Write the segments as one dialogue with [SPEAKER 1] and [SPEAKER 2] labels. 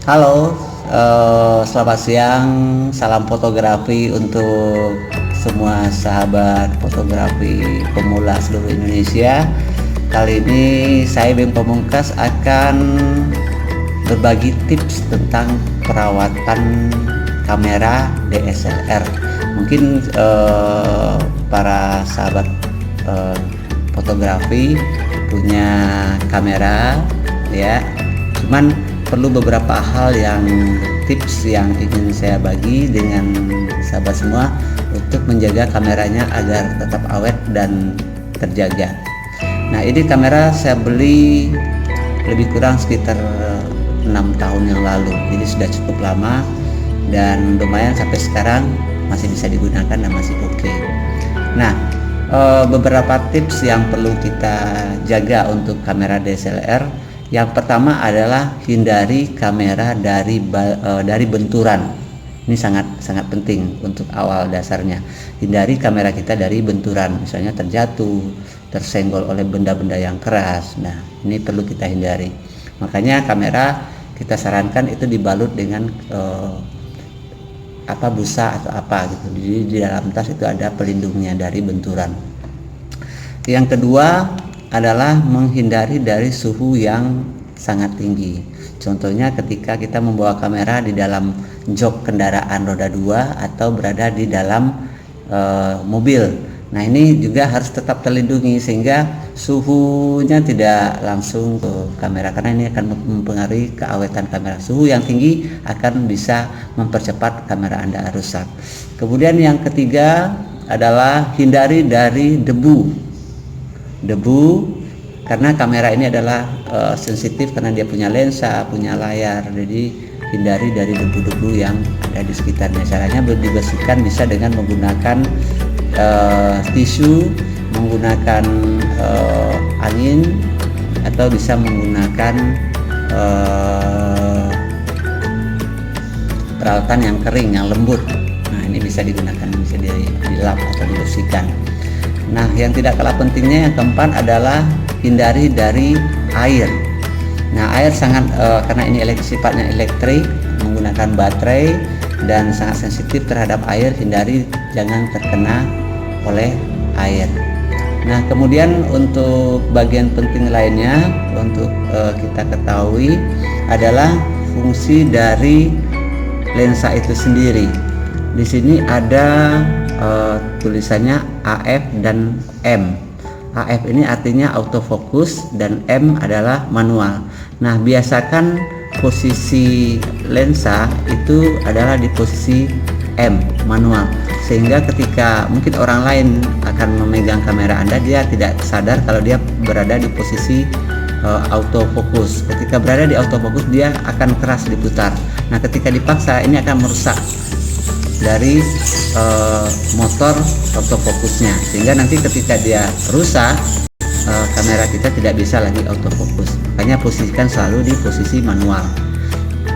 [SPEAKER 1] Halo, selamat siang. Salam fotografi untuk semua sahabat fotografi pemula seluruh Indonesia. Kali ini saya Bim Pamungkas akan berbagi tips tentang perawatan kamera DSLR. Mungkin para sahabat fotografi punya kamera ya, cuman perlu beberapa hal yang tips yang ingin saya bagi dengan sahabat semua untuk menjaga kameranya agar tetap awet dan terjaga. Nah, ini kamera saya beli lebih kurang sekitar 6 tahun yang lalu, jadi sudah cukup lama dan lumayan sampai sekarang masih bisa digunakan dan masih oke. Nah, beberapa tips yang perlu kita jaga untuk kamera DSLR. Yang pertama adalah hindari kamera dari benturan. Ini sangat penting untuk awal dasarnya. Hindari kamera kita dari benturan, misalnya terjatuh, tersenggol oleh benda-benda yang keras. Nah, ini perlu kita hindari. Makanya kamera kita sarankan itu dibalut dengan busa atau apa gitu. Jadi di dalam tas itu ada pelindungnya dari benturan. Yang kedua adalah menghindari dari suhu yang sangat tinggi. Contohnya ketika kita membawa kamera di dalam jok kendaraan roda 2 atau berada di dalam mobil. Nah, ini juga harus tetap terlindungi sehingga suhunya tidak langsung ke kamera, karena ini akan mempengaruhi keawetan kamera. Suhu yang tinggi akan bisa mempercepat kamera Anda rusak. Kemudian yang ketiga adalah hindari dari debu karena kamera ini adalah sensitif karena dia punya lensa, punya layar. Jadi hindari dari debu-debu yang ada di sekitarnya. Caranya dibersihkan bisa dengan menggunakan tisu, menggunakan angin, atau bisa menggunakan peralatan yang kering, yang lembut. Nah, ini bisa digunakan, bisa dilap atau dibersihkan. Nah, yang tidak kalah pentingnya yang keempat adalah hindari dari air. Nah, air sangat karena ini sifatnya elektrik, menggunakan baterai dan sangat sensitif terhadap air. Hindari jangan terkena oleh air. Nah, kemudian untuk bagian penting lainnya untuk kita ketahui adalah fungsi dari lensa itu sendiri. Di sini ada tulisannya AF dan M. AF ini artinya autofocus dan M adalah manual. Nah, biasakan posisi lensa itu adalah di posisi M, manual, sehingga ketika mungkin orang lain akan memegang kamera Anda, dia tidak sadar kalau dia berada di posisi autofocus. Ketika berada di autofocus, dia akan keras diputar. Nah, ketika dipaksa, ini akan merusak dari motor autofokusnya, sehingga nanti ketika dia rusak, kamera kita tidak bisa lagi autofokus. Makanya posisikan selalu di posisi manual.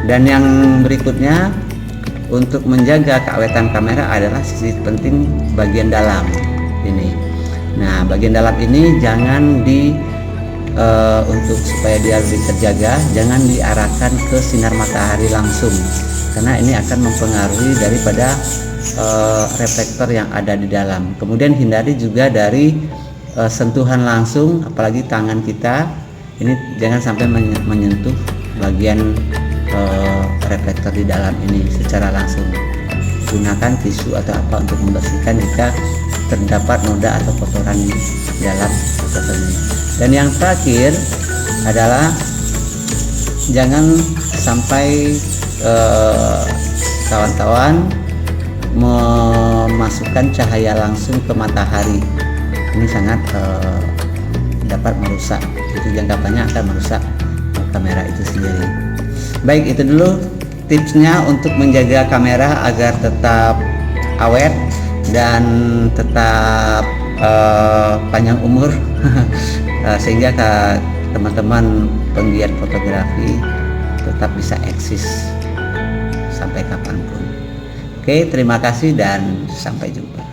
[SPEAKER 1] Dan yang berikutnya, untuk menjaga keawetan kamera adalah sisi penting bagian dalam ini. Nah, bagian dalam ini jangan untuk supaya dia lebih terjaga, jangan diarahkan ke sinar matahari langsung, karena ini akan mempengaruhi daripada reflektor yang ada di dalam. Kemudian hindari juga dari sentuhan langsung, apalagi tangan kita ini jangan sampai menyentuh bagian reflektor di dalam ini secara langsung. Gunakan tisu atau apa untuk membersihkan jika terdapat noda atau kotoran di dalam reflektor ini. Dan yang terakhir adalah jangan sampai kawan-kawan memasukkan cahaya langsung ke matahari. Ini sangat dapat merusak, itu jangka panjang akan merusak kamera itu sendiri. Baik, itu dulu tipsnya untuk menjaga kamera agar tetap awet dan tetap panjang umur sehingga teman-teman penggiat fotografi tetap bisa eksis sampai kapanpun. Oke, terima kasih dan sampai jumpa.